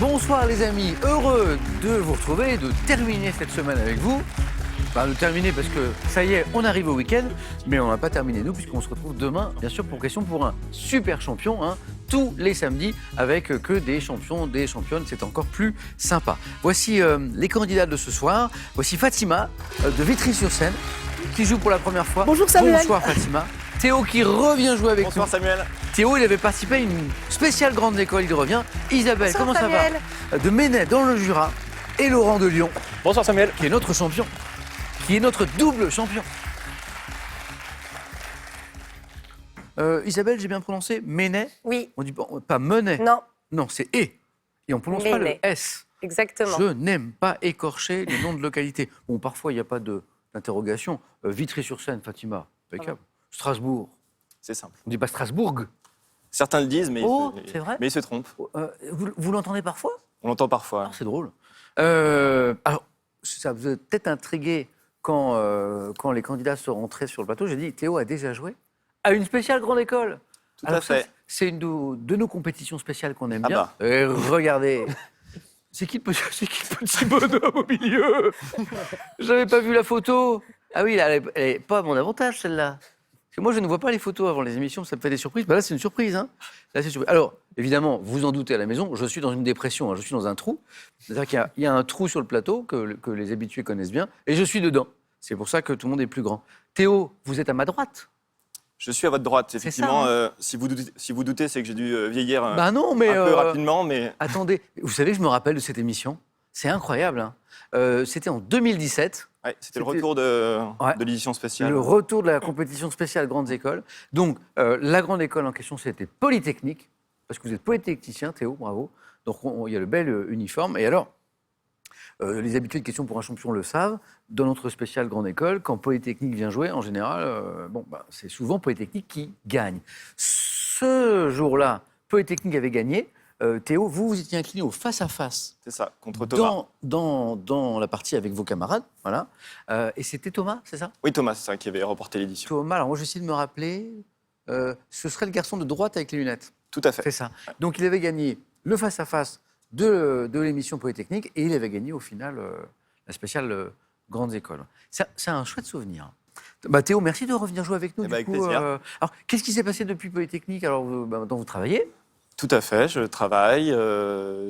Bonsoir les amis, heureux de vous retrouver, de terminer cette semaine avec vous. De terminer parce que ça y est, on arrive au week-end, mais on n'a pas terminé nous puisqu'on se retrouve demain, bien sûr, pour question pour un super champion, tous les samedis avec que des champions, des championnes, c'est encore plus sympa. Voici les candidats de ce soir. Voici Fatima de Vitry-sur-Seine qui joue pour la première fois. Bonjour Samuel. Bonsoir Fatima. Théo qui revient jouer avec nous. Bonsoir Samuel. Théo, il avait participé à une spéciale grande école, il revient. Isabelle, Bonsoir, comment Samuel. ça va? De Ménet dans le Jura. Et Laurent de Lyon, Bonsoir Samuel. qui est notre champion, qui est notre double champion. Isabelle, j'ai bien prononcé Ménet? Oui. On dit pas Menet. Non, Non, c'est E. Et on prononce pas le Ménet. S. exactement. Je n'aime pas écorcher les noms de localités. Bon, parfois, il n'y a pas d'interrogation. Vitry-sur-Seine, Fatima, impeccable. Strasbourg. C'est simple. On ne dit pas Strasbourg. Certains le disent, mais, Oh, c'est vrai? mais ils se trompent. Vous l'entendez parfois? On l'entend parfois. Alors, c'est drôle. Alors, ça vous a peut-être intrigué quand les candidats sont rentrés sur le plateau. J'ai dit, Théo a déjà joué à une spéciale grande école. Tout Alors à fait. ça, c'est une de nos compétitions spéciales qu'on aime Ah bien. bah. Et regardez. C'est qui le petit bonhomme au milieu? J'avais pas vu la photo. Ah oui, elle est pas à mon avantage, celle-là. Parce que moi, je ne vois pas les photos avant les émissions, ça me fait des surprises. Là, c'est une surprise. Là, c'est une surprise. Alors, évidemment, vous en doutez à la maison, je suis dans une dépression, je suis dans un trou. C'est-à-dire qu'il y a un trou sur le plateau que les habitués connaissent bien, et je suis dedans. C'est pour ça que tout le monde est plus grand. Théo, vous êtes à ma droite. Je suis à votre droite, ça, effectivement. Si vous doutez, c'est que j'ai dû vieillir Non, mais un peu rapidement, mais attendez, vous savez, je me rappelle de cette émission. C'est incroyable. C'était en 2017. ouais, c'était le retour de l'édition spéciale. Le retour de la compétition spéciale Grandes Écoles. Donc, la grande école en question, c'était Polytechnique, parce que vous êtes polytechnicien, Théo, bravo. Donc, il y a le bel uniforme. Et alors, les habitués de questions pour un champion le savent, dans notre spéciale Grande École, quand Polytechnique vient jouer, en général, c'est souvent Polytechnique qui gagne. Ce jour-là, Polytechnique avait gagné. Théo, vous étiez incliné au face-à-face. C'est ça, contre Thomas. Dans la partie avec vos camarades, voilà. Et c'était Thomas, c'est ça? Oui, Thomas, c'est ça qui avait remporté l'édition. Thomas, alors moi j'essaie de me rappeler, ce serait le garçon de droite avec les lunettes. Tout à fait. C'est ça. Donc il avait gagné le face-à-face de l'émission Polytechnique et il avait gagné au final la spéciale Grandes Écoles. C'est un chouette souvenir. Théo, merci de revenir jouer avec nous. Avec plaisir. Alors, qu'est-ce qui s'est passé depuis Polytechnique? Alors, maintenant vous travaillez? Tout à fait, je travaille.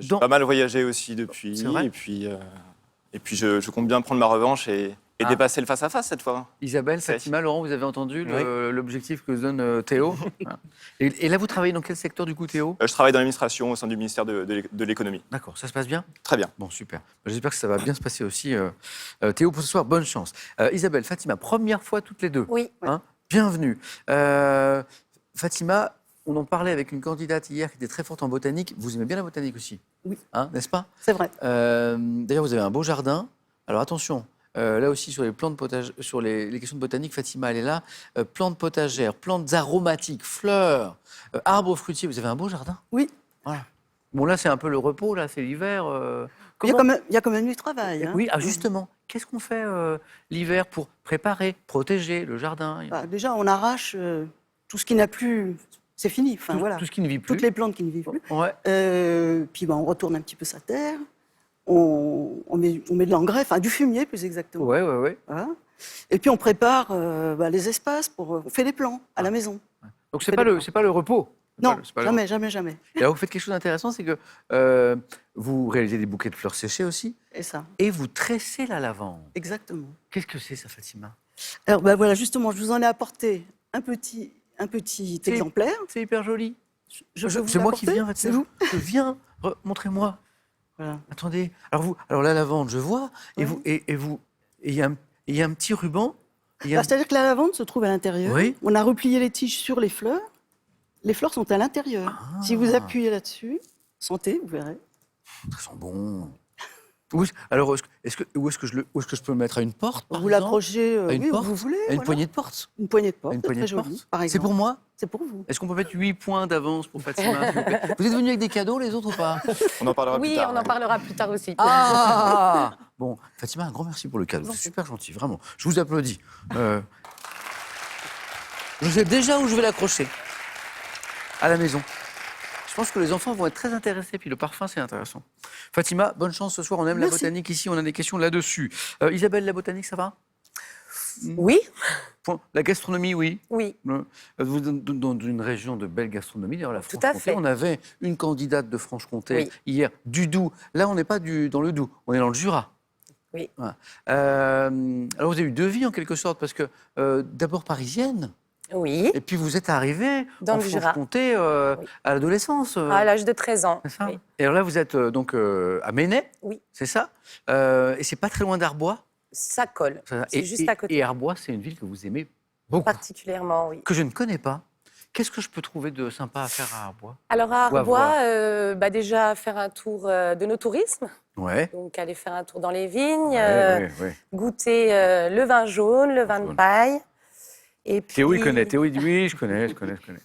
J'ai pas mal voyagé aussi depuis. C'est vrai. Et puis je compte bien prendre ma revanche et dépasser le face-à-face cette fois. Isabelle, Fatima, Laurent, vous avez entendu l'objectif que se donne Théo? Voilà. Et là, vous travaillez dans quel secteur du coup, Théo? Je travaille dans l'administration au sein du ministère de l'économie. D'accord, ça se passe bien? Très bien. Bon, super. J'espère que ça va bien se passer aussi. Théo, pour ce soir, bonne chance. Isabelle, Fatima, première fois toutes les deux. Oui. Bienvenue. Fatima, on en parlait avec une candidate hier qui était très forte en botanique. Vous aimez bien la botanique aussi? Oui. N'est-ce pas? C'est vrai. D'ailleurs, vous avez un beau jardin. Alors attention, là aussi sur les plantes potagères, sur les questions de botanique, Fatima, elle est là. Plantes potagères, plantes aromatiques, fleurs, arbres fruitiers. Vous avez un beau jardin? Oui. Voilà. Bon, là, c'est un peu le repos, là, c'est l'hiver. Il y a quand même du travail. Hein. Oui, justement, qu'est-ce qu'on fait l'hiver pour préparer, protéger le jardin? Déjà, on arrache tout ce qui n'a plus... C'est fini. Enfin, voilà. Tout ce qui ne vit plus. Toutes les plantes qui ne vivent plus. Ouais. Puis on retourne un petit peu sa terre. On met de l'engrais, enfin du fumier plus exactement. Ouais. Voilà. Et puis on prépare les espaces on fait des plans à la maison. Donc c'est pas le repos. Non, jamais. Et alors vous faites quelque chose d'intéressant, c'est que vous réalisez des bouquets de fleurs séchées aussi. Et ça. Et vous tressez la lavande. Exactement. Qu'est-ce que c'est ça, Fatima? Alors voilà, justement, je vous en ai apporté un petit exemplaire. C'est hyper joli. C'est moi qui viens. C'est vous. Je viens. Montrez-moi. Voilà. Attendez. Alors la lavande, je vois. Et Ouais. il y a un petit ruban. C'est-à-dire que la lavande se trouve à l'intérieur. Oui. On a replié les tiges sur les fleurs. Les fleurs sont à l'intérieur. Si vous appuyez là-dessus, sentez, vous verrez. Ça sent bon. Alors, où est-ce que je peux le mettre à une porte, par Vous exemple? l'accrochez À une où porte? vous voulez. À une voilà. poignée de porte. Une poignée de porte, Une c'est poignée très de joli, porte. par C'est exemple. pour moi? C'est pour vous. Est-ce qu'on peut mettre 8 points d'avance pour Fatima, s'il vous plaît? Vous êtes venus avec des cadeaux, les autres, ou pas? On en parlera plus Oui, tard. on en parlera plus tard aussi. Bon, Fatima, un grand merci pour le cadeau. C'est super gentil, vraiment. Je vous applaudis. Je sais déjà où je vais l'accrocher. À la maison. pense que les enfants vont être très intéressés. Puis le parfum, c'est intéressant. Fatima, bonne chance ce soir. On aime la Merci. botanique ici. On a des questions là-dessus. Isabelle, la botanique, ça va? Oui, Point. La gastronomie, oui. oui. Vous êtes dans une région de belle gastronomie, d'ailleurs la Tout à Franche-Comté. fait. On avait une candidate de Franche-Comté Oui. hier, du Doubs. Là, on n'est pas dans le Doubs, on est dans le Jura. Oui. Voilà. Alors, vous avez eu deux vies en quelque sorte, parce que d'abord parisienne, Oui, et puis vous êtes arrivée Dans en le Jura. Franche-Comté Oui. à l'adolescence. à l'âge de 13 ans. C'est ça. Oui. Et alors là, vous êtes donc à Ménay, Oui. c'est ça. Et c'est pas très loin d'Arbois. Ça colle. Ça- C'est juste à côté. Et Arbois, c'est une ville que vous aimez beaucoup, Particulièrement, oui. que je ne connais pas. Qu'est-ce que je peux trouver de sympa à faire à Arbois? Alors à Ou à voir. Arbois, déjà faire un tour de nos tourismes. Ouais. Donc aller faire un tour dans les vignes, Ouais. goûter le vin jaune, le vin de Jaune. paille. Et puis, Théo, il connaît. Théo, il dit oui, je connais.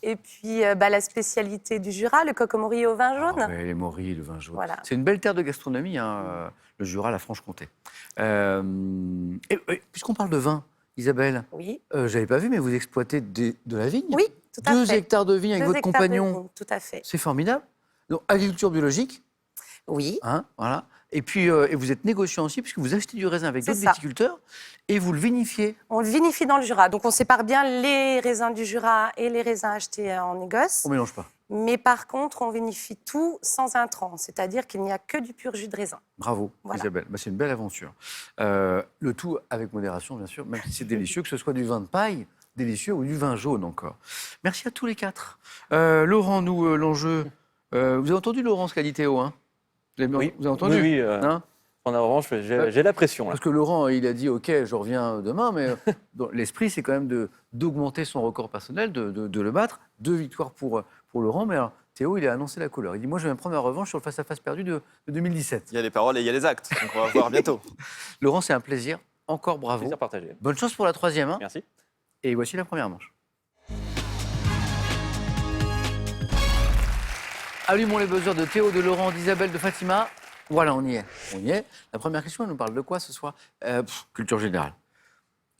Et puis la spécialité du Jura, le coq au morille au vin jaune. Ah ouais, les morilles, le vin jaune. Voilà. C'est une belle terre de gastronomie, hein, le Jura, la Franche-Comté. Et puisqu'on parle de vin, Isabelle, Oui, je n'avais pas vu, mais vous exploitez de la vigne. oui, tout à 2 fait. hectares de vigne avec 2 votre hectares de compagnon. vigne, tout à fait. C'est formidable. Donc, agriculture biologique, Oui, hein, voilà. Et puis, et vous êtes négociant aussi, puisque vous achetez du raisin avec C'est d'autres ça. viticulteurs et vous le vinifiez. on le vinifie dans le Jura. Donc on sépare bien les raisins du Jura et les raisins achetés en négoce. On ne mélange pas. Mais par contre, on vinifie tout sans intrants, c'est-à-dire qu'il n'y a que du pur jus de raisin. Bravo, Voilà. Isabelle. Bah, c'est une belle aventure. Le tout avec modération, bien sûr, même si c'est délicieux, que ce soit du vin de paille, délicieux, ou du vin jaune encore. Merci à tous les quatre. Laurent, nous, l'enjeu. Vous avez entendu, Laurent, ce qu'a dit Théo, hein? Vous avez, Oui. vous avez entendu? Oui, Hein? en revanche, j'ai la pression. Là. Parce que Laurent, il a dit OK, je reviens demain, mais dans l'esprit, c'est quand même d'augmenter son record personnel, de le battre. 2 victoires pour Laurent, mais alors, Théo, il a annoncé la couleur. Il dit moi, je vais me prendre ma revanche sur le face-à-face perdu de 2017. Il y a les paroles et il y a les actes. Donc on va voir bientôt. Laurent, c'est un plaisir. Encore bravo. Plaisir partagé. Bonne chance pour la 3e. Hein. Merci. Et voici la première manche. Allumons les buzzers de Théo, de Laurent, d'Isabelle, de Fatima. Voilà, on y est. On y est. La première question, elle nous parle de quoi ce soir? Culture générale.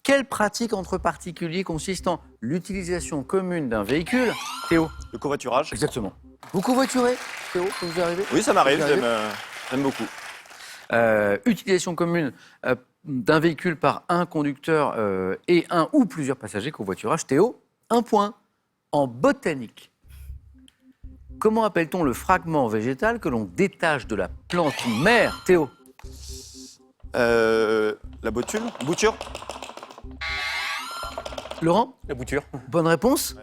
Quelle pratique entre particuliers consiste en l'utilisation commune d'un véhicule? Théo. Le covoiturage. Exactement. Vous covoiturez, Théo, quand vous arrivez? Oui, ça m'arrive. Vous arrivez J'aime beaucoup. Utilisation commune d'un véhicule par un conducteur et un ou plusieurs passagers, covoiturage. Théo, 1 point. En botanique, comment appelle-t-on le fragment végétal que l'on détache de la plante mère? Théo. La bouture. Laurent, La bouture. bonne réponse.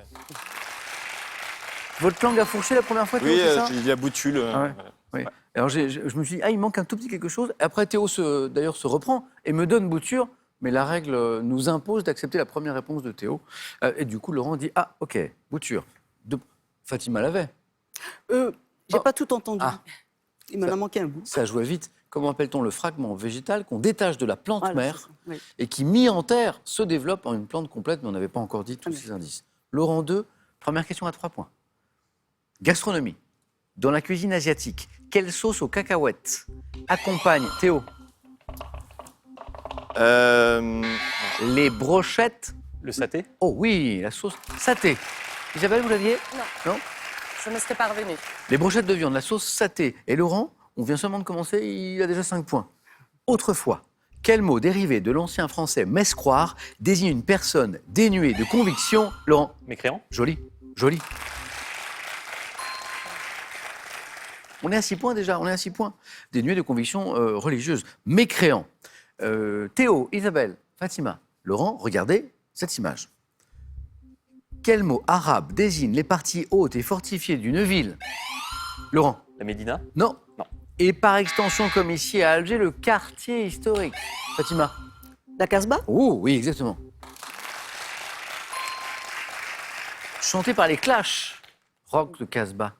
Votre langue a fourché la première fois, Théo, Oui, c'est ça? j'ai dit la boutule. Ah ouais. Oui. Alors je me suis dit, il manque un tout petit quelque chose. Et après, Théo d'ailleurs se reprend et me donne bouture, mais la règle nous impose d'accepter la première réponse de Théo. Et du coup, Laurent dit, ah, ok, bouture. Fatima l'avait. J'ai Oh. pas tout entendu. Ah. Il m'en a manqué un bout. Ça jouait vite. Comment appelle-t-on le fragment végétal qu'on détache de la plante Voilà, mère c'est ça, oui. et qui, mis en terre, se développe en une plante complète, mais on n'avait pas encore dit tous Ah oui. ces indices. Laurent 2, première question à 3 points. Gastronomie. Dans la cuisine asiatique, quelle sauce aux cacahuètes accompagne, Théo, les brochettes? Le saté. Oh oui, la sauce saté. Isabelle, vous l'aviez? Non. Non. Je ne serais pas revenue. Les brochettes de viande, la sauce saté. Et Laurent, on vient seulement de commencer, il a déjà 5 points. Autrefois, quel mot dérivé de l'ancien français messe-croire désigne une personne dénuée de conviction? Laurent, Mécréant. joli, joli. On est à 6 points déjà, on est à 6 points. Dénué de convictions religieuses. Mécréant. Théo, Isabelle, Fatima, Laurent, regardez cette image. Quel mot arabe désigne les parties hautes et fortifiées d'une ville? Laurent, La Médina. non. Non. Et par extension, comme ici à Alger, le quartier historique. Fatima. La Casbah? Oh, oui, exactement. Chanté par les Clash, rock de Casbah.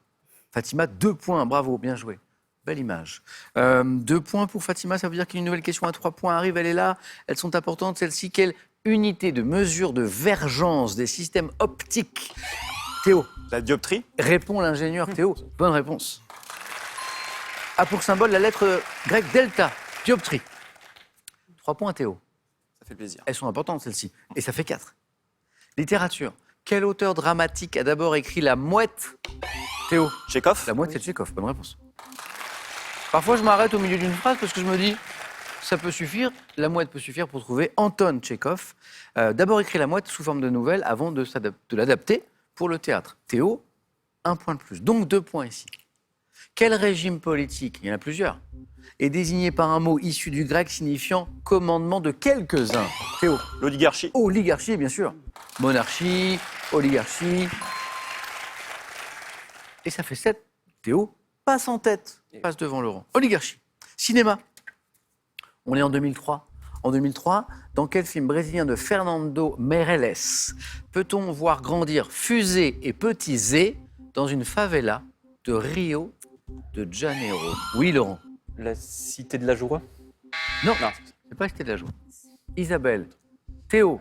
Fatima, 2 points, bravo, bien joué. Belle image. 2 points pour Fatima, ça veut dire qu'une nouvelle question à 3 points arrive, elle est là. Elles sont importantes, celles-ci. Quelle unité de mesure de vergence des systèmes optiques? Théo, La dioptrie. répond l'ingénieur Théo. Bonne réponse. A pour symbole la lettre grecque delta, dioptrie. 3 points, Théo. Ça fait plaisir. Elles sont importantes, celles-ci. Et ça fait 4. Littérature. Quel auteur dramatique a d'abord écrit La Mouette? Théo. Tchekhov. La mouette, c'est Tchekhov. Bonne réponse. Parfois, je m'arrête au milieu d'une phrase parce que je me dis, ça peut suffire, la mouette peut suffire pour trouver Anton Tchekhov. D'abord écrit la mouette sous forme de nouvelle avant de l'adapter pour le théâtre. Théo, 1 point de plus. Donc 2 points ici. Quel régime politique, il y en a plusieurs, est désigné par un mot issu du grec signifiant commandement de quelques-uns? Théo. L'oligarchie. Oligarchie, bien sûr. Monarchie, oligarchie. Et ça fait 7. Théo passe en tête, passe devant Laurent. Oligarchie. Cinéma. On est en 2003. En 2003, dans quel film brésilien de Fernando Meirelles peut-on voir grandir Fusée et Petit Zé dans une favela de Rio de Janeiro? Oui, Laurent. La cité de la joie. Non, Non. c'est pas Cité de la Joie. Isabelle, Théo,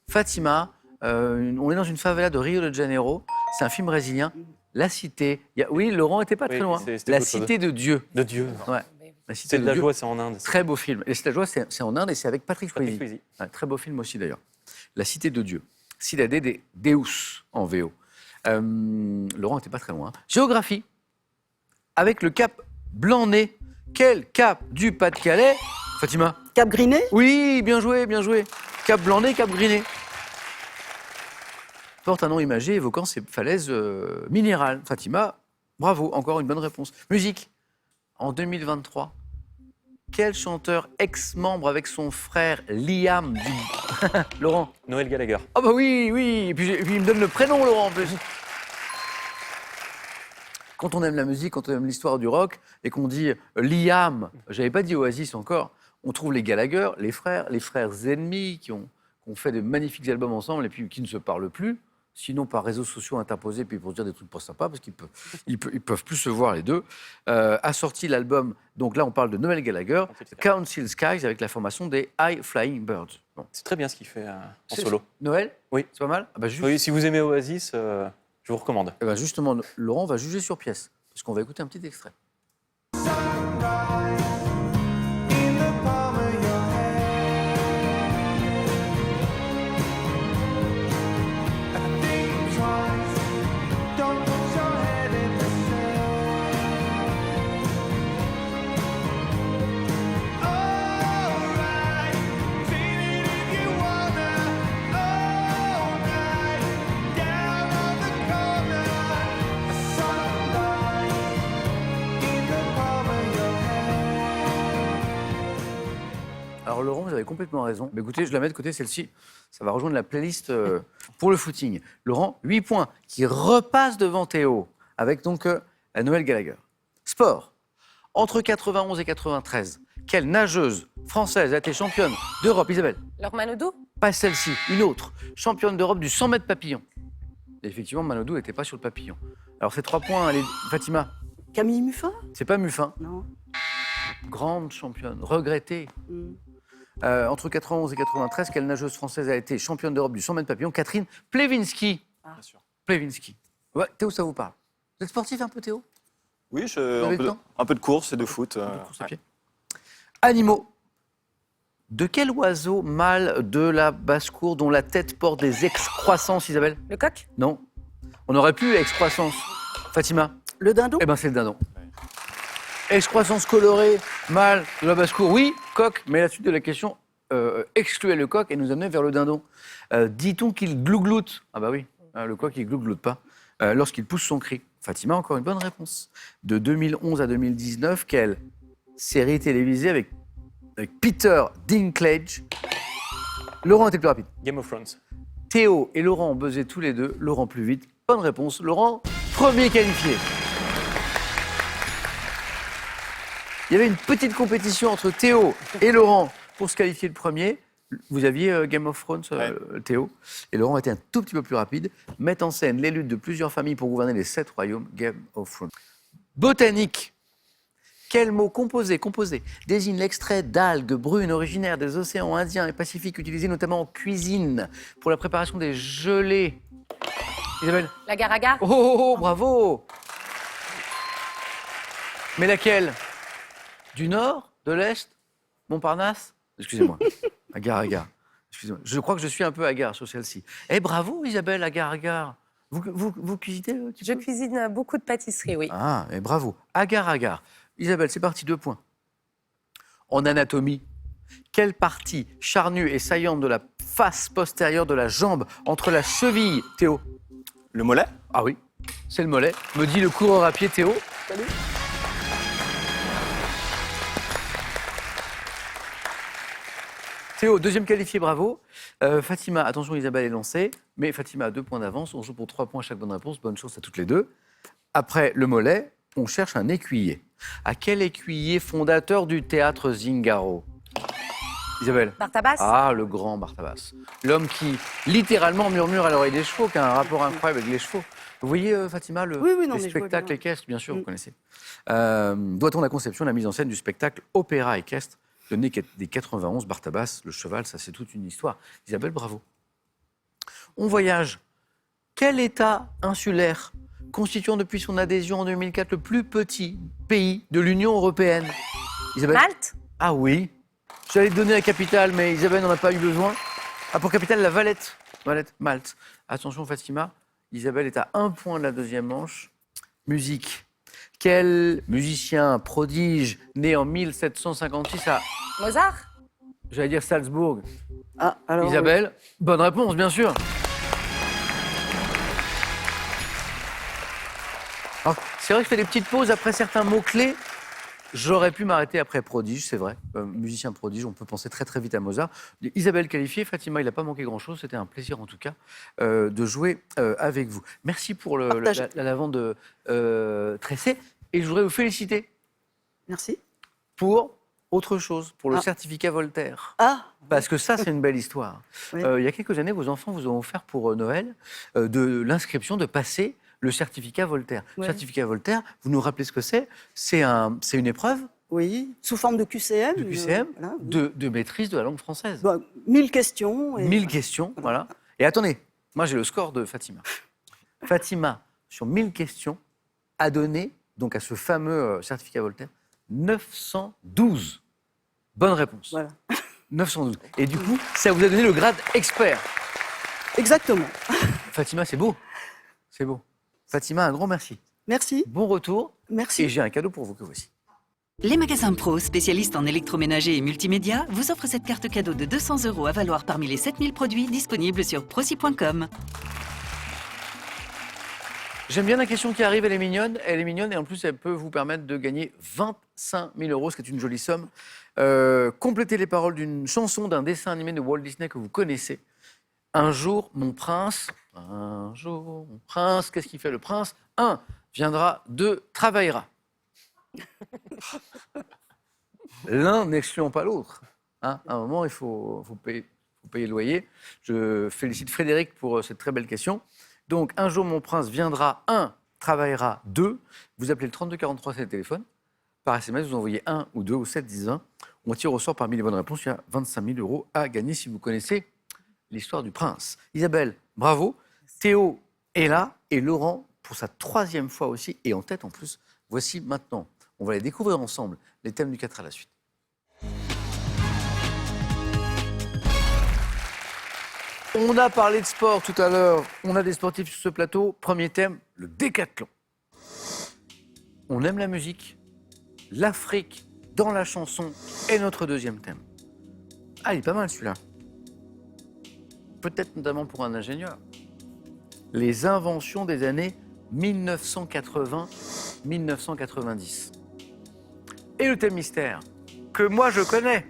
Fatima, on est dans une favela de Rio de Janeiro. C'est un film brésilien. La Cité. Oui, Laurent était pas très Oui, loin. c'était La autre chose. Cité de Dieu. De Dieu. Ouais. La Cité Cité de la Dieu. joie, c'est en Inde. Très beau film. Et Cité de la Joie, c'est en Inde et c'est avec Patrick Patrick Swayze. Swayze. Ouais, très beau film aussi d'ailleurs. La Cité de Dieu. Cidade de Deus en VO. Laurent n'était pas très loin. Géographie. Avec le cap Blanc-Nez. Quel cap du Pas-de-Calais? Fatima? Cap Griné. Oui, bien joué, bien joué. Cap Blanc-Nez, Cap Griné. Porte un nom imagé évoquant ces falaises minérales. Fatima, bravo, encore une bonne réponse. Musique. En 2023, quel chanteur ex-membre avec son frère Liam du... Laurent? Noël Gallagher. Ah bah oui, oui. Et puis il me donne le prénom, Laurent, en plus. Quand on aime la musique, quand on aime l'histoire du rock, et qu'on dit Liam, j'avais pas dit Oasis encore, on trouve les Gallagher, les frères ennemis qui ont fait de magnifiques albums ensemble et puis qui ne se parlent plus, sinon par réseaux sociaux interposés, puis pour dire des trucs pas sympas, parce qu'ils peuvent plus se voir les deux, a sorti l'album, donc là on parle de Noël Gallagher, Council Skies, avec la formation des High Flying Birds. Bon. C'est très bien ce qu'il fait en C'est- solo. Noël? Oui. C'est pas mal? Ah bah, Oui, si vous aimez Oasis, je vous recommande. Eh ben justement, Laurent va juger sur pièce, parce qu'on va écouter un petit extrait. Alors Laurent, vous avez complètement raison. Mais écoutez, je la mets de côté, celle-ci. Ça va rejoindre la playlist pour le footing. Laurent, 8 points, qui repasse devant Théo, avec donc la Noël Gallagher. Sport. Entre 91 et 93, quelle nageuse française a été championne d'Europe? Isabelle? Laure Manodou? Pas celle-ci, une autre. Championne d'Europe du 100 mètres papillon. Et effectivement, Manodou n'était pas sur le papillon. Alors ces 3 points, allez, Fatima, Camille Muffin. c'est pas Muffin. Non. Grande championne, regrettée. Hmm. Entre 91 et 93, quelle nageuse française a été championne d'Europe du 100 mètres papillon? Catherine Plevinski. Bien sûr. Plevinski. Ouais, Théo, ça vous parle? Vous êtes sportif un peu, Théo? Oui, avez le temps un peu de course et de foot. De course à ouais. pied. Animaux. De quel oiseau mâle de la basse-cour dont la tête porte des excroissances, Isabelle? Le coq? Non. On aurait pu excroissance. Fatima? Le dindon. Eh ben, c'est le dindon. Excroissance colorée, mâle de la basse-cour, oui, coq. Mais la suite de la question excluait le coq et nous amenait vers le dindon. Dit-on qu'il glougloute? Ah bah oui, le coq, il glougloute pas. Lorsqu'il pousse son cri. Fatima, encore une bonne réponse. De 2011 à 2019, quelle série télévisée avec Peter Dinklage? Laurent était le plus rapide. Game of Thrones. Théo et Laurent ont buzzé tous les deux. Laurent plus vite. Bonne réponse. Laurent, premier qualifié. Il y avait une petite compétition entre Théo et Laurent pour se qualifier le premier. Vous aviez Game of Thrones, Théo. Et Laurent était un tout petit peu plus rapide. Met en scène les luttes de plusieurs familles pour gouverner les 7 royaumes. Game of Thrones. Botanique. Quel mot composé désigne l'extrait d'algues brunes originaires des océans Indien et Pacifique utilisées notamment en cuisine pour la préparation des gelées? Isabelle? L'agar-agar? Oh, bravo! Mais laquelle? Du nord? De l'est? Montparnasse? Excusez-moi. Agar-agar. Excusez-moi. Je crois que je suis un peu hagard sur celle-ci. Eh, bravo Isabelle, agar-agar. Vous cuisinez un petit Je peu cuisine beaucoup de pâtisseries, oui. Ah, et bravo. Agar. Isabelle, c'est parti, 2 points. En anatomie, quelle partie charnue et saillante de la face postérieure de la jambe entre la cheville, Théo? Le mollet? Ah oui, c'est le mollet, me dit le coureur à pied Théo. Salut. Théo, deuxième qualifié, bravo. Fatima, attention, Isabelle est lancée, mais Fatima a 2 points d'avance. On joue pour 3 points à chaque bonne réponse. Bonne chance à toutes les deux. Après le mollet, on cherche un écuyer. À quel écuyer fondateur du théâtre Zingaro? Isabelle. Bartabas. Ah, le grand Bartabas. L'homme qui, littéralement, murmure à l'oreille des chevaux, qui a un rapport incroyable avec les chevaux. Vous voyez, Fatima, Oui, non, les mais je vois spectacles bien. équestres, bien sûr, vous connaissez. Doit-on la conception, la mise en scène du spectacle opéra équestre de né des 91, Bartabas, le cheval, ça c'est toute une histoire. Isabelle, bravo. On voyage. Quel État insulaire, constituant depuis son adhésion en 2004 le plus petit pays de l'Union européenne? Isabelle? Malte. Ah oui. J'allais te donner la capitale, mais Isabelle n'en a pas eu besoin. Ah, pour capitale, la Valette. Valette, Malte. Attention, Fatima. Isabelle est à 1 point de la deuxième manche. Musique. Quel musicien prodige, né en 1756 à, Mozart. j'allais dire Salzbourg? Ah, alors, Isabelle, bonne réponse, bien sûr. Alors, c'est vrai que je fais des petites pauses après certains mots-clés. J'aurais pu m'arrêter après prodige, c'est vrai. Musicien prodige, on peut penser très très vite à Mozart. Isabelle qualifiée, Fatima, il n'a pas manqué grand-chose. C'était un plaisir en tout cas de jouer avec vous. Merci pour Partagez. la lavande tressée. Et je voudrais vous féliciter Merci. pour autre chose, pour le Ah. certificat Voltaire. Ah, Parce que ça, c'est une belle histoire. Oui. Il y a quelques années, vos enfants vous ont offert pour Noël de l'inscription de passer le certificat Voltaire. Ouais. Certificat Voltaire, vous nous rappelez ce que c'est? C'est une épreuve oui, sous forme de QCM. de QCM voilà. de maîtrise de la langue française. Bon, 1000 questions. Et 1000 questions, voilà. Et attendez, moi j'ai le score de Fatima. Fatima, sur 1000 questions, a donné, donc à ce fameux certificat Voltaire, 912 bonnes réponses. Voilà. 912. Et du coup, ça vous a donné le grade expert. Exactement. Fatima, c'est beau. C'est beau. Fatima, un grand merci. Merci. Bon retour. Merci. Et j'ai un cadeau pour vous que voici. Les magasins Pro, spécialistes en électroménager et multimédia, vous offrent cette carte cadeau de 200 € à valoir parmi les 7000 produits disponibles sur proci.com. J'aime bien la question qui arrive, elle est mignonne. Elle est mignonne et en plus, elle peut vous permettre de gagner 25 000 €, ce qui est une jolie somme. Complétez les paroles d'une chanson, d'un dessin animé de Walt Disney que vous connaissez. Un jour, mon prince. Un jour, mon prince. Qu'est-ce qu'il fait le prince? 1. Viendra. 2. Travaillera. L'un n'excluant pas l'autre. Hein, à un moment, il faut payer le loyer. Je félicite Frédéric pour cette très belle question. Donc, un jour, mon prince viendra. 1. Travaillera. 2. Vous appelez le 3243, c'est le téléphone. Par SMS, vous envoyez 1 ou 2 ou 7, 10, 20. On tire au sort parmi les bonnes réponses. Il y a 25 000 € à gagner si vous connaissez l'histoire du prince. Isabelle, bravo. Théo est là et Laurent, pour sa 3e fois aussi, et en tête en plus. Voici maintenant, on va les découvrir ensemble, les thèmes du 4 à la suite. On a parlé de sport tout à l'heure, on a des sportifs sur ce plateau. Premier thème, le décathlon. On aime la musique, l'Afrique dans la chanson est notre deuxième thème. Ah, il est pas mal celui-là. Peut-être notamment pour un ingénieur. Les inventions des années 1980-1990. Et le thème mystère, que moi je connais.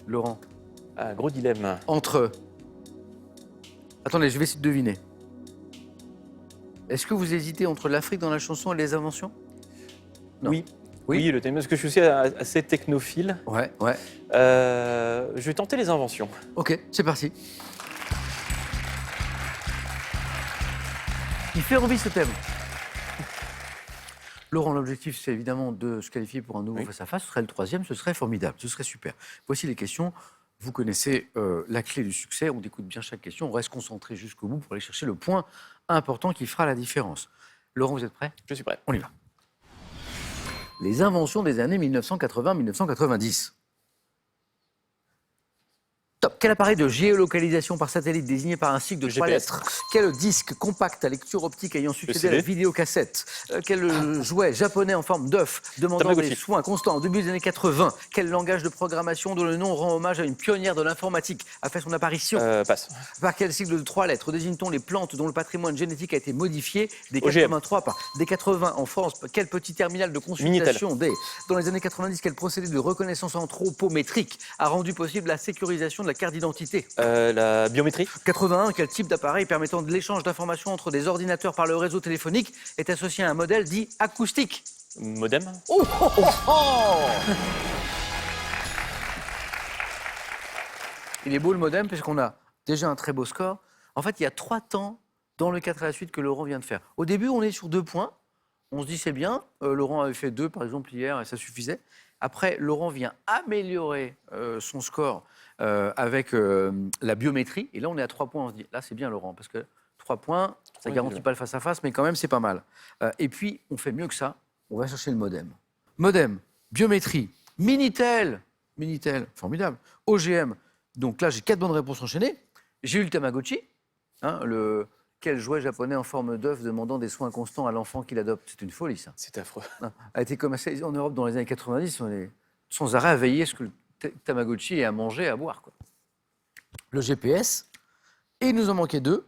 Laurent, Ah, gros dilemme. entre... Attendez, je vais essayer de deviner. Est-ce que vous hésitez entre l'Afrique dans la chanson et les inventions? Non. Oui. Oui. Oui, le thème, parce que je suis aussi assez technophile. Ouais, ouais. Je vais tenter les inventions. Ok, c'est parti. Il fait envie ce thème. Laurent, l'objectif, c'est évidemment de se qualifier pour un nouveau Oui. face-à-face. Ce serait le 3e, ce serait formidable, ce serait super. Voici les questions. Vous connaissez la clé du succès. On écoute bien chaque question. On reste concentré jusqu'au bout pour aller chercher le point important qui fera la différence. Laurent, vous êtes prêt? Je suis prêt. On y va. Les inventions des années 1980-1990. Top. Quel appareil de géolocalisation par satellite désigné par un cycle de Le 3 GPS. lettres? Quel disque compact à lecture optique ayant succédé à la CD. vidéocassette? Quel jouet japonais en forme d'œuf demandant Tamagotchi. des soins constants au début des années 80? Quel langage de programmation dont le nom rend hommage à une pionnière de l'informatique a fait son apparition? Passe. Par quel cycle de 3 lettres désigne-t-on les plantes dont le patrimoine génétique a été modifié des OGM. 83 par des 80 en France? Quel petit terminal de consultation dans les années 90, quel procédé de reconnaissance anthropométrique a rendu possible la sécurisation de la carte d'identité? La biométrie. 81, quel type d'appareil permettant de l'échange d'informations entre des ordinateurs par le réseau téléphonique est associé à un modèle dit acoustique? Modem. Oh, oh, oh, oh. Il est beau le modem puisqu'on a déjà un très beau score. En fait, il y a 3 temps dans le 4 à la suite que Laurent vient de faire. Au début, on est sur 2 points. On se dit c'est bien. Laurent avait fait 2 par exemple hier et ça suffisait. Après, Laurent vient améliorer son score avec la biométrie. Et là, on est à 3 points. On se dit là, c'est bien Laurent parce que 3 points, ça ne garantit pas le face-à-face, mais quand même, c'est pas mal. Et puis, on fait mieux que ça. On va chercher le modem. Modem, biométrie, Minitel, formidable. OGM. Donc là, j'ai 4 bonnes réponses enchaînées. J'ai eu le Tamagotchi, hein, quel jouet japonais en forme d'œuf demandant des soins constants à l'enfant qu'il adopte. C'est une folie, ça. C'est affreux. A été commercialisé en Europe dans les années 90. On est sans arrêt à veiller ce que le Tamagotchi ait à manger et à boire, quoi. Le GPS. Et il nous en manquait 2.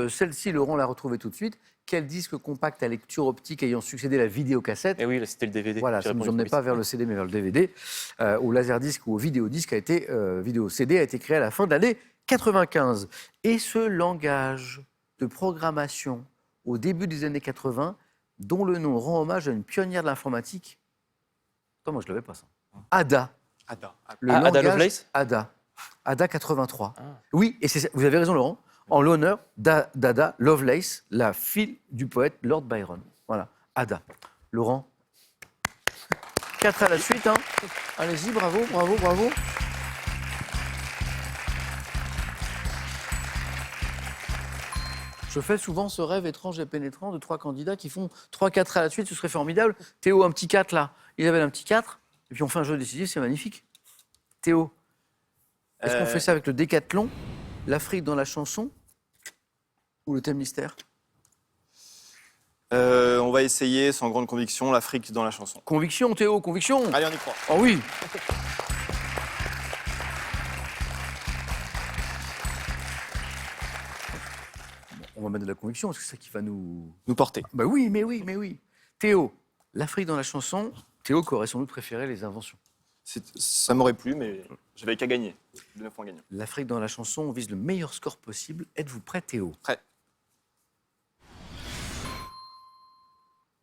Celle-ci, Laurent l'a retrouvée tout de suite. Quel disque compact à lecture optique ayant succédé à la vidéocassette? Et oui, là, c'était le DVD. Voilà, J'ai ça ne nous répondu emmenait trop pas vite. vers le CD, mais vers le DVD. Au laserdisc ou au vidéodisque vidéo CD a été créé à la fin de l'année 95. Et ce langage de programmation au début des années 80, dont le nom rend hommage à une pionnière de l'informatique. Attends, moi je ne l'avais pas ça. Ada. Ada. Le Ada langage Lovelace Ada. Ada 83. Ah. Oui, et vous avez raison Laurent, en l'honneur d'Ada Lovelace, la fille du poète Lord Byron. Voilà, Ada. Laurent. 4 à la suite, hein. Allez-y, bravo, bravo, bravo. Je fais souvent ce rêve étrange et pénétrant de 3 candidats qui font 3-4 à la suite, ce serait formidable. Théo, un petit 4 là. Isabelle, un petit 4. Et puis on fait un jeu décisif, c'est magnifique. Théo, est-ce qu'on fait ça avec le décathlon, l'Afrique dans la chanson ou le thème mystère? On va essayer, sans grande conviction, l'Afrique dans la chanson. Conviction, Théo, conviction. Allez, on y croit. Oh oui. On va mettre de la conviction, parce que c'est ça qui va nous... Nous porter. Bah oui, mais oui, mais oui. Théo, l'Afrique dans la chanson, Théo qui aurait sans doute préféré les inventions. Ça m'aurait plu, mais j'avais qu'à gagner. 9 points gagnants. L'Afrique dans la chanson, on vise le meilleur score possible. Êtes-vous prêt, Théo? Prêt.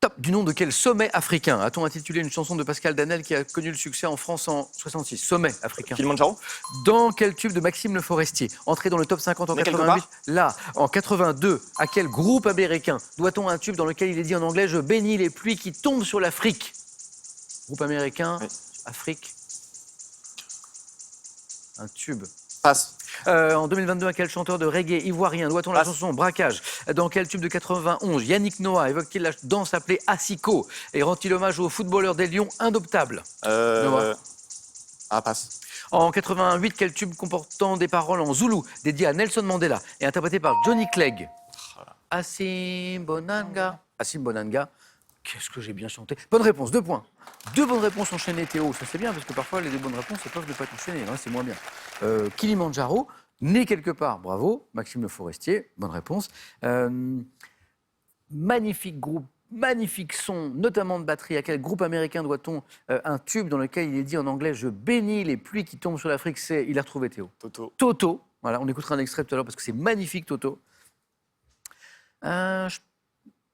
Top. Du nom de quel sommet africain a-t-on intitulé une chanson de Pascal Danel qui a connu le succès en France en 66? Sommet africain. Kilimanjaro. Dans quel tube de Maxime Le Forestier? Entré dans le top 50 en Mais quelque 88. part. Là, en 82, à quel groupe américain doit-on un tube dans lequel il est dit en anglais « Je bénis les pluies qui tombent sur l'Afrique » Groupe américain, Oui. Afrique. Un tube. Passe. En 2022, à quel chanteur de reggae ivoirien doit-on la Passe. chanson Braquage? Dans quel tube de 91 Yannick Noah évoque-t-il la danse appelée Asiko et rend-il hommage au footballeur des Lions indoptable? Noah. Passe. En 88, quel tube comportant des paroles en zoulou dédié à Nelson Mandela et interprété par Johnny Clegg? Assim Bonanga. Assim Bonanga. Qu'est-ce que j'ai bien chanté. Bonne réponse, 2 points. 2 bonnes réponses enchaînées, Théo. Ça c'est bien parce que parfois les 2 bonnes réponses, elles peuvent ne pas t'enchaîner. Hein, c'est moins bien. Kilimanjaro, né quelque part. Bravo. Maxime Le Forestier, bonne réponse. Magnifique groupe, magnifique son, notamment de batterie. À quel groupe américain doit-on un tube dans lequel il est dit en anglais « Je bénis les pluies qui tombent sur l'Afrique » Il a retrouvé Théo. Toto. Toto. Voilà, on écoutera un extrait tout à l'heure parce que c'est magnifique, Toto.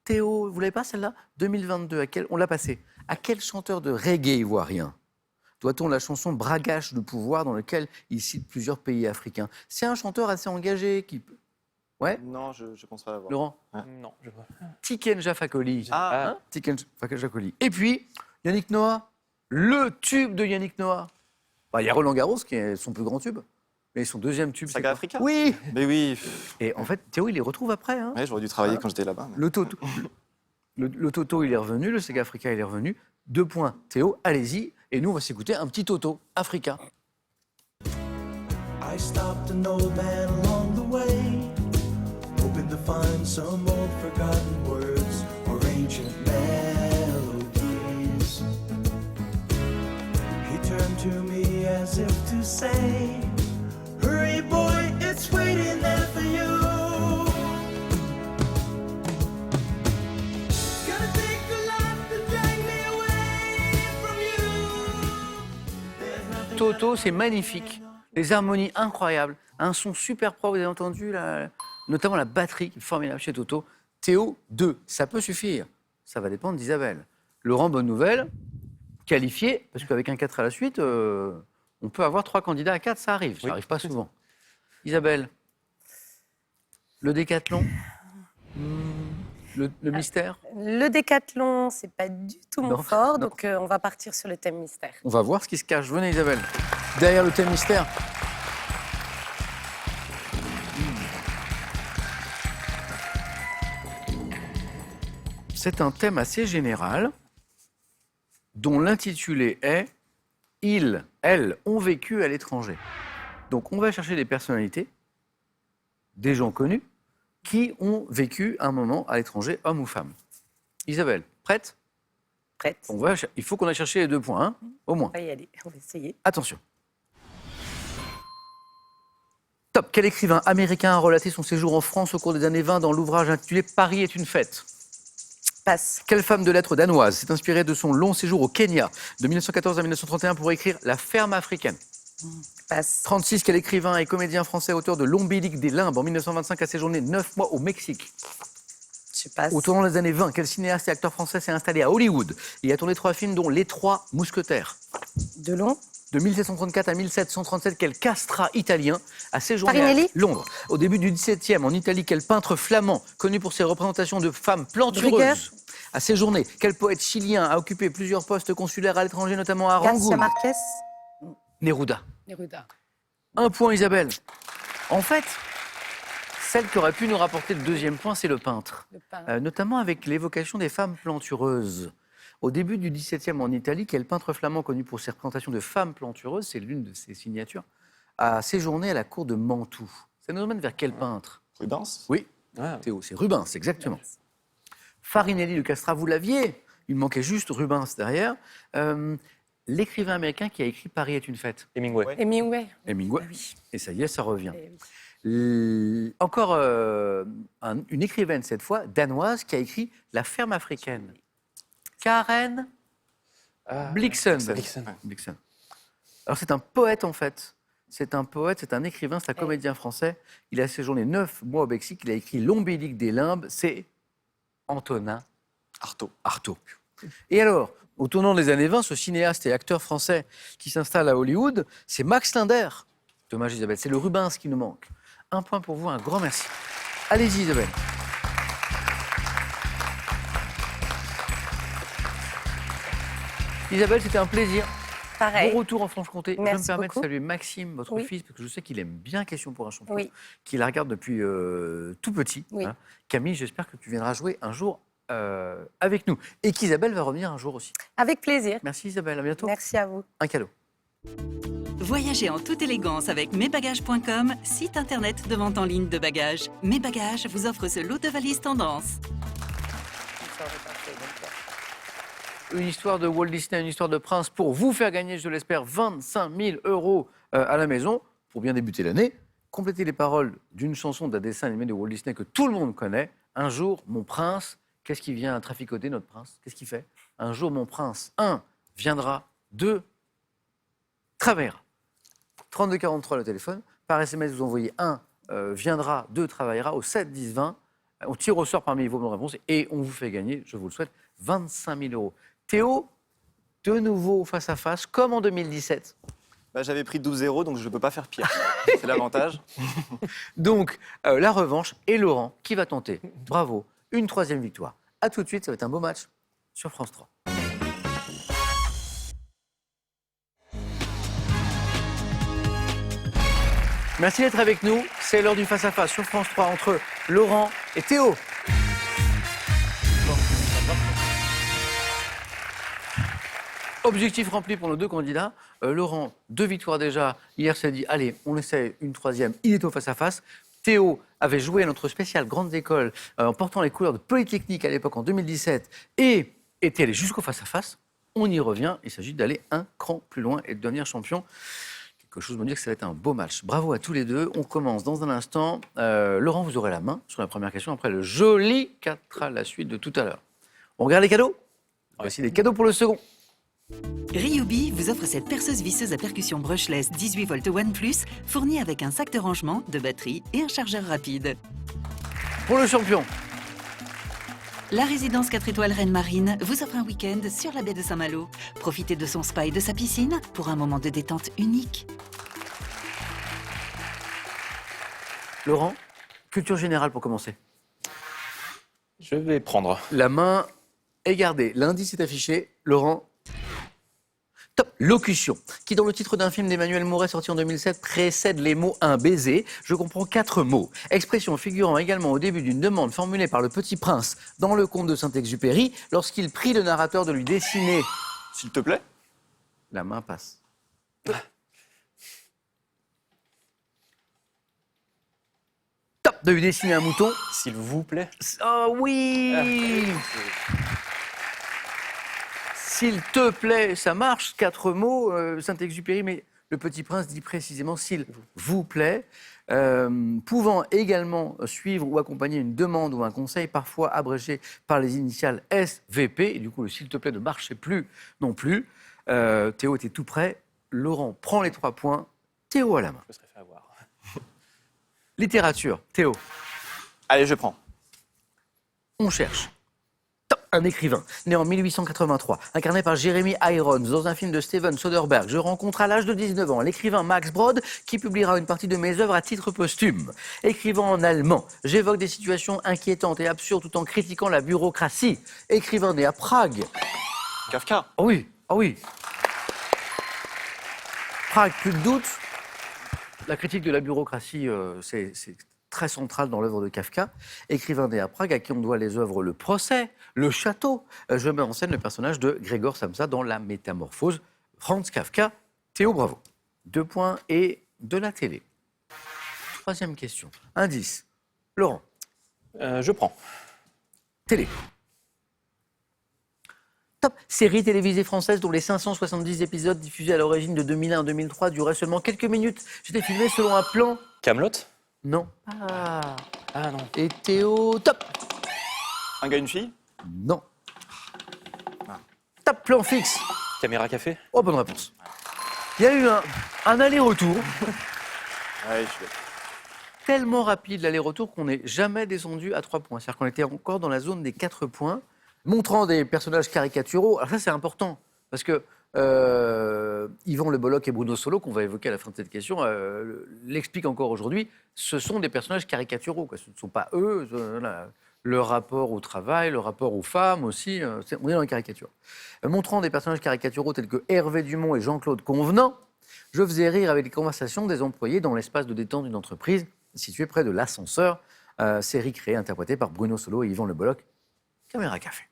Théo, vous l'avez pas celle-là? 2022, on l'a passé. À quel chanteur de reggae ivoirien doit-on la chanson Bragache de pouvoir dans lequel il cite plusieurs pays africains? C'est un chanteur assez engagé qui... Ouais, Non, je pense pas l'avoir. Laurent? Non, je vois. Tiken Jah Fakoly. Ah. Hein, Tiken Jah Fakoly. Et puis, Yannick Noah, le tube de Yannick Noah. Bah, il y a Roland Garros qui est son plus grand tube. Mais son deuxième tube, Saga c'est quoi? Africa. Oui. Mais oui. Et en fait, Théo, il les retrouve après. Hein. Ouais, j'aurais dû travailler quand j'étais là-bas. mais- Le Toto, le Toto, il est revenu. Le Sega Africa, il est revenu. 2 points. Théo, allez-y. Et nous, on va s'écouter un petit Toto Africa. I stopped an old man along the way, hoping to find some old forgotten words or ancient melodies. He turned to me as if to say, hurry boy, it's waiting there for you. Gonna take a lot to drag me away from you. There's nothing Toto, c'est magnifique. Les harmonies incroyables. Un son super propre, vous avez entendu, notamment la batterie qui est formidable chez Toto. Théo, 2. Ça peut suffire. Ça va dépendre d'Isabelle. Laurent, bonne nouvelle. Qualifié, parce qu'avec un 4 à la suite, on peut avoir 3 candidats à 4, ça arrive. Ça n'arrive pas souvent. Isabelle, le décathlon, le mystère. Le décathlon, c'est pas du tout mon Non, fort, non. donc on va partir sur le thème mystère. On va voir ce qui se cache. Venez Isabelle. Derrière le thème mystère. C'est un thème assez général dont l'intitulé est « Ils, elles ont vécu à l'étranger ». Donc on va chercher des personnalités, des gens connus, qui ont vécu un moment à l'étranger, hommes ou femmes. Isabelle, prête? Prête. Il faut qu'on aille chercher les 2 points, hein, au moins. On va y aller, on va essayer. Attention. Top. Quel écrivain américain a relaté son séjour en France au cours des années 20 dans l'ouvrage intitulé « Paris est une fête » ? Passe. Quelle femme de lettres danoise s'est inspirée de son long séjour au Kenya de 1914 à 1931 pour écrire La ferme africaine ? Passe. 36. Quel écrivain et comédien français auteur de L'Ombilique des Limbes en 1925 a séjourné 9 mois au Mexique ? Je passe. Au tournant des années 20, quel cinéaste et acteur français s'est installé à Hollywood et a tourné 3 films dont Les Trois Mousquetaires ? Delon. De 1734 à 1737, quel castrat italien a séjourné à Farinelli. Londres ? Au début du XVIIe, en Italie, quel peintre flamand, connu pour ses représentations de femmes Bruegger. plantureuses, a séjourné ? Quel poète chilien a occupé plusieurs postes consulaires à l'étranger, notamment à Garcia Rangoon ? Marquez. Neruda. Neruda. 1 point, Isabelle. En fait, celle qui aurait pu nous rapporter le 2e point, c'est le peintre. Le pain. Notamment avec l'évocation des femmes plantureuses. Au début du XVIIe en Italie, quel peintre flamand connu pour ses représentations de femmes plantureuses, c'est l'une de ses signatures, a séjourné à la cour de Mantoue. Ça nous emmène vers quel peintre ? Rubens. Oui, Ah. Théo, c'est Rubens, exactement. Farinelli, le castrat, vous l'aviez. Il manquait juste Rubens derrière. L'écrivain américain qui a écrit Paris est une fête. Hemingway. Ouais. Hemingway. Hemingway. Ah oui. Et ça y est, ça revient. Eh oui. Encore une écrivaine, cette fois, danoise, qui a écrit La ferme africaine. Karen Blixen. Blixen. Blixen. Alors, c'est un poète, en fait. C'est un poète, c'est un écrivain, c'est un comédien français. Il a séjourné 9 mois au Mexique. Il a écrit L'Ombilique des Limbes. C'est Antonin Artaud. Et alors, au tournant des années 20, ce cinéaste et acteur français qui s'installe à Hollywood, c'est Max Linder. Dommage, Isabelle, c'est le Rubens qui nous manque. 1 point pour vous, un grand merci. Allez-y, Isabelle. Isabelle, c'était un plaisir. Pareil. Bon retour en Franche-Comté. Je vais me Merci permettre beaucoup. de saluer Maxime, votre Oui. fils, parce que je sais qu'il aime bien Question pour un champion, Oui. qu'il la regarde depuis tout petit. Oui. Hein. Camille, j'espère que tu viendras jouer un jour avec nous. Et qu'Isabelle va revenir un jour aussi. Avec plaisir. Merci Isabelle, à bientôt. Merci à vous. Un cadeau. Voyagez en toute élégance avec mesbagages.com, site internet de vente en ligne de bagages. Mes Bagages vous offre ce lot de valises tendance. Une histoire de Walt Disney, une histoire de prince pour vous faire gagner, je l'espère, 25 000 € à la maison. Pour bien débuter l'année, complétez les paroles d'une chanson d'un dessin animé de Walt Disney que tout le monde connaît. Un jour, mon prince, qu'est-ce qui vient traficoter notre prince? Qu'est-ce qu'il fait? Un jour, mon prince, 1, viendra, 2, travaillera. 3243 le téléphone. Par SMS, vous envoyez 1, viendra, 2, travaillera au 7 10 20. On tire au sort parmi vos bonnes réponses et on vous fait gagner, je vous le souhaite, 25 000 €. Théo, de nouveau face à face, comme en 2017. Bah, j'avais pris 12-0, donc je ne peux pas faire pire. C'est l'avantage. Donc, la revanche et Laurent qui va tenter. Bravo, une 3e victoire. A tout de suite, ça va être un beau match sur France 3. Merci d'être avec nous. C'est l'heure du face-à-face sur France 3 entre Laurent et Théo. Objectif rempli pour nos deux candidats. Laurent, 2 victoires déjà. Hier, s'est dit, allez, on essaie une 3e. Il est au face-à-face. Théo avait joué à notre spécial Grandes Écoles en portant les couleurs de Polytechnique à l'époque en 2017 et était allé jusqu'au face-à-face. On y revient. Il s'agit d'aller un cran plus loin et de devenir champion. Quelque chose me dit que ça va être un beau match. Bravo à tous les deux. On commence dans un instant. Laurent, vous aurez la main sur la première question. Après, le joli 4 à la suite de tout à l'heure. On regarde les cadeaux. Voici les cadeaux pour le second. Ryobi vous offre cette perceuse visseuse à percussion brushless 18 volts One Plus, fournie avec un sac de rangement, de batterie et un chargeur rapide. Pour le champion. La résidence 4 étoiles Reine Marine vous offre un week-end sur la baie de Saint-Malo. Profitez de son spa et de sa piscine pour un moment de détente unique. Laurent, culture générale pour commencer. Je vais prendre. La main est gardée. L'indice est affiché. Laurent. Top. Locution, qui dans le titre d'un film d'Emmanuel Mouret sorti en 2007 précède les mots un baiser. Je comprends 4 mots. Expression figurant également au début d'une demande formulée par le Petit Prince dans le conte de Saint-Exupéry lorsqu'il prie le narrateur de lui dessiner. S'il te plaît. La main passe. Top. De lui dessiner un mouton. S'il vous plaît. Oh oui. S'il te plaît, ça marche, 4 mots, Saint-Exupéry, mais le Petit Prince dit précisément s'il vous plaît, pouvant également suivre ou accompagner une demande ou un conseil, parfois abrégé par les initiales SVP, et du coup le s'il te plaît ne marchait plus non plus. Théo était tout prêt, Laurent prend les 3 points, Théo à la main. Je me serais fait avoir. Littérature, Théo, Allez, je prends. on cherche. Un écrivain, né en 1883, incarné par Jeremy Irons dans un film de Steven Soderbergh. Je rencontre à l'âge de 19 ans l'écrivain Max Brod, qui publiera une partie de mes œuvres à titre posthume. Écrivant en allemand, j'évoque des situations inquiétantes et absurdes tout en critiquant la bureaucratie. Écrivain né à Prague. Kafka. Ah oui, ah oui. Prague, plus de doute. La critique de la bureaucratie, c'est très central dans l'œuvre de Kafka. Écrivain né à Prague, à qui on doit les œuvres Le Procès, Le Château. Je mets en scène le personnage de Grégor Samsa dans La Métamorphose. Franz Kafka, Théo, bravo. 2 points et de la télé. 3e question. Indice. Laurent, Je prends. télé. Top. Série télévisée française dont les 570 épisodes diffusés à l'origine de 2001 à 2003 duraient seulement quelques minutes. J'étais filmé selon un plan. Camelot. Non. Ah non. Et Théo, top. Un gars, une fille. Non. Top, plan fixe. Caméra café. Oh, bonne réponse. Il y a eu un aller-retour Ouais, je suis... tellement rapide, l'aller-retour, qu'on n'est jamais descendu à 3 points. C'est-à-dire qu'on était encore dans la zone des 4 points, montrant des personnages caricaturaux. Alors ça, c'est important, parce que Yvan Le Bolloc et Bruno Solo, qu'on va évoquer à la fin de cette question, l'expliquent encore aujourd'hui. Ce sont des personnages caricaturaux, quoi. Ce ne sont pas eux. Le rapport au travail, le rapport aux femmes aussi, on est dans la caricature. Montrant des personnages caricaturaux tels que Hervé Dumont et Jean-Claude Convenant, je faisais rire avec les conversations des employés dans l'espace de détente d'une entreprise située près de l'ascenseur. Série créée, interprétée par Bruno Solo et Yvan Le Bolloc. Caméra café.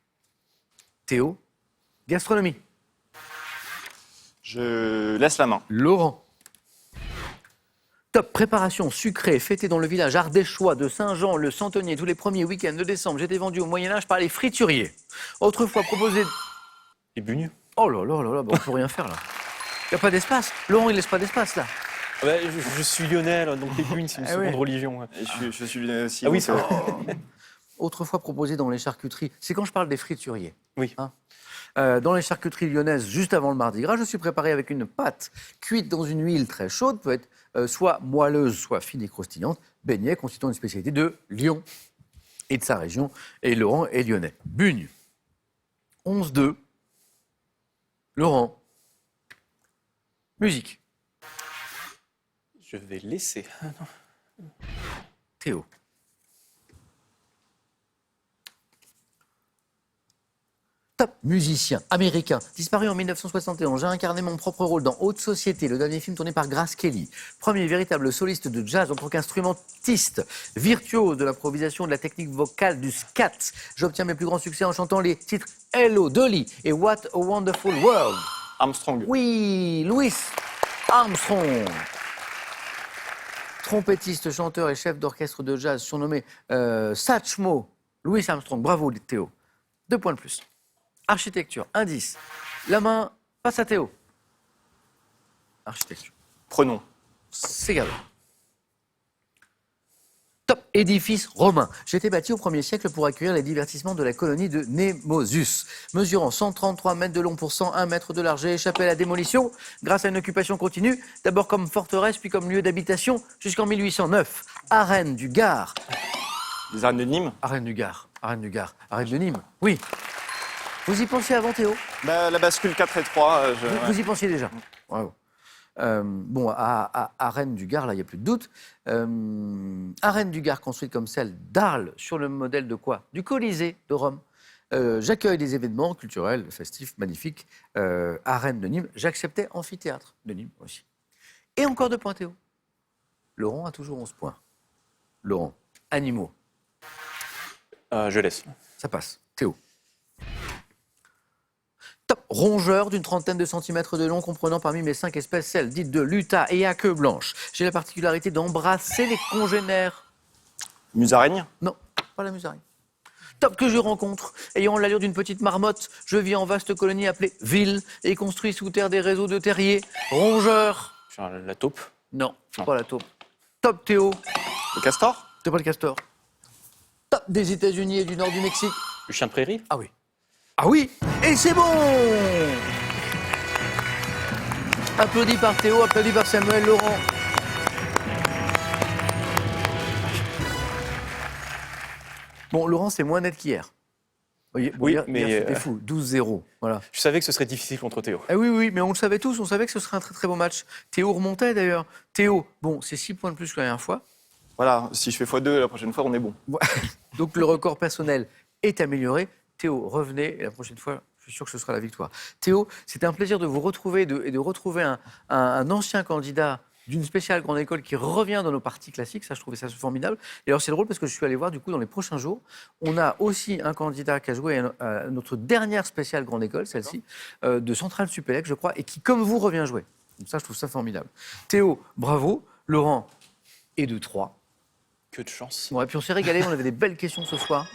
Théo, gastronomie. Je laisse la main. Laurent. Top, préparation sucrée, fêtée dans le village ardéchois de Saint-Jean, le centenier, tous les premiers week-ends de décembre. J'étais vendu au Moyen-Âge par les frituriers. Autrefois proposé... Les bugnes. Oh là là là là, bah, on peut rien faire là. Il n'y a pas d'espace. Laurent, il laisse pas d'espace là. Ah bah, je suis lyonnais, là, donc les bugnes, c'est une Ah seconde oui. religion. Ouais. Et je suis lyonnais aussi. Ah oui, donc, c'est vrai. Autrefois proposé dans les charcuteries. C'est quand je parle des frituriers. Oui. Hein. Dans les charcuteries lyonnaises, juste avant le Mardi Gras, je suis préparé avec une pâte cuite dans une huile très chaude, peut être soit moelleuse, soit fine et croustillante, beignet constituant une spécialité de Lyon et de sa région. Et Laurent est lyonnais. Bugne. 11-2. Laurent. Musique. Je vais laisser. Ah, non. Théo. Top musicien américain, disparu en 1971. J'ai incarné mon propre rôle dans Haute Société, le dernier film tourné par Grace Kelly. Premier véritable soliste de jazz en tant qu'instrumentiste, virtuose de l'improvisation et de la technique vocale du scat. J'obtiens mes plus grands succès en chantant les titres Hello Dolly et What a Wonderful World. Armstrong. Oui, Louis Armstrong. Trompettiste, chanteur et chef d'orchestre de jazz surnommé Satchmo. Louis Armstrong, bravo Théo. 2 points de plus. Architecture, indice. La main passe à Théo. Architecture. Prenons. C'est gardé. Top. Édifice romain. J'ai été bâti au 1er siècle pour accueillir les divertissements de la colonie de Némosus. Mesurant 133 mètres de long pour 101 mètres de large et échappé à la démolition grâce à une occupation continue, d'abord comme forteresse puis comme lieu d'habitation jusqu'en 1809. Arène du Gard. Les arènes de Nîmes. Arène du Gard. Arène du Gard. Arène de Nîmes. Oui. Vous y pensiez avant, Théo? Bah, la bascule 4 et 3. Vous y pensiez déjà? Bravo. Bon, à Rennes du Gard, là, il n'y a plus de doute. À Rennes du Gard, construite comme celle d'Arles, sur le modèle de quoi? Du Colisée de Rome. J'accueille des événements culturels, festifs, magnifiques. À Rennes de Nîmes, j'acceptais amphithéâtre de Nîmes aussi. Et encore 2 points, Théo. Laurent a toujours 11 points. Laurent, animaux, Je laisse. ça passe. Théo. Top. Rongeur d'une trentaine de centimètres de long, comprenant parmi mes 5 espèces celles dites de l'Utah et à queue blanche. J'ai la particularité d'embrasser les congénères. Musaraigne. Non, pas la musaraigne. Top que je rencontre, ayant l'allure d'une petite marmotte, je vis en vaste colonie appelée ville et construis sous terre des réseaux de terriers. Rongeur. La taupe. Non, Non. pas la taupe. Top Théo. Le castor. C'est pas le castor. Top des États-Unis et du nord du Mexique. Le chien de prairie. Ah oui. Ah oui. Et c'est bon. Applaudi par Théo, applaudi par Samuel Laurent. Bon, Laurent, c'est moins net qu'hier. Bon, Oui, hier, mais, hier, c'était fou. 12-0. Voilà. Je savais que ce serait difficile contre Théo. Ah oui, oui, mais on le savait tous, on savait que ce serait un très très beau match. Théo remontait d'ailleurs. Théo, bon, c'est 6 points de plus que la dernière fois. Voilà, si je fais x2 la prochaine fois, on est bon. Donc le record personnel est amélioré. Théo, revenez, et la prochaine fois, je suis sûr que ce sera la victoire. Théo, c'était un plaisir de vous retrouver et de retrouver un ancien candidat d'une spéciale grande école qui revient dans nos parties classiques. Ça, je trouvais ça formidable. Et alors, c'est drôle parce que je suis allé voir, du coup, dans les prochains jours, on a aussi un candidat qui a joué à notre dernière spéciale grande école, celle-ci, de Centrale Supélec, je crois, et qui, comme vous, revient jouer. Donc ça, je trouve ça formidable. Théo, bravo. Laurent, et de 3. Que de chance. Bon, et puis on s'est régalé, on avait des belles questions ce soir,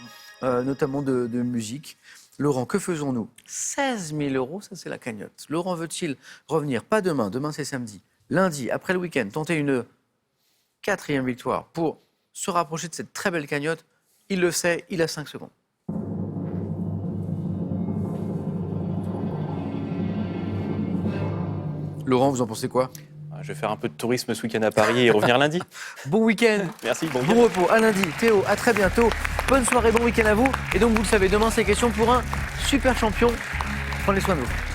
notamment de musique. Laurent, que faisons-nous? 16 000 €, ça c'est la cagnotte. Laurent veut-il revenir? Pas demain, demain c'est samedi. Lundi, après le week-end, tenter une 4e victoire pour se rapprocher de cette très belle cagnotte. Il le sait, il a 5 secondes. Laurent, vous en pensez quoi? Je vais faire un peu de tourisme ce week-end à Paris et revenir lundi. Bon week-end. Merci, bon Bon repos, à lundi. Théo, à très bientôt. Bonne soirée, bon week-end à vous. Et donc, vous le savez, demain, c'est question pour un super champion. Prenez soin de vous.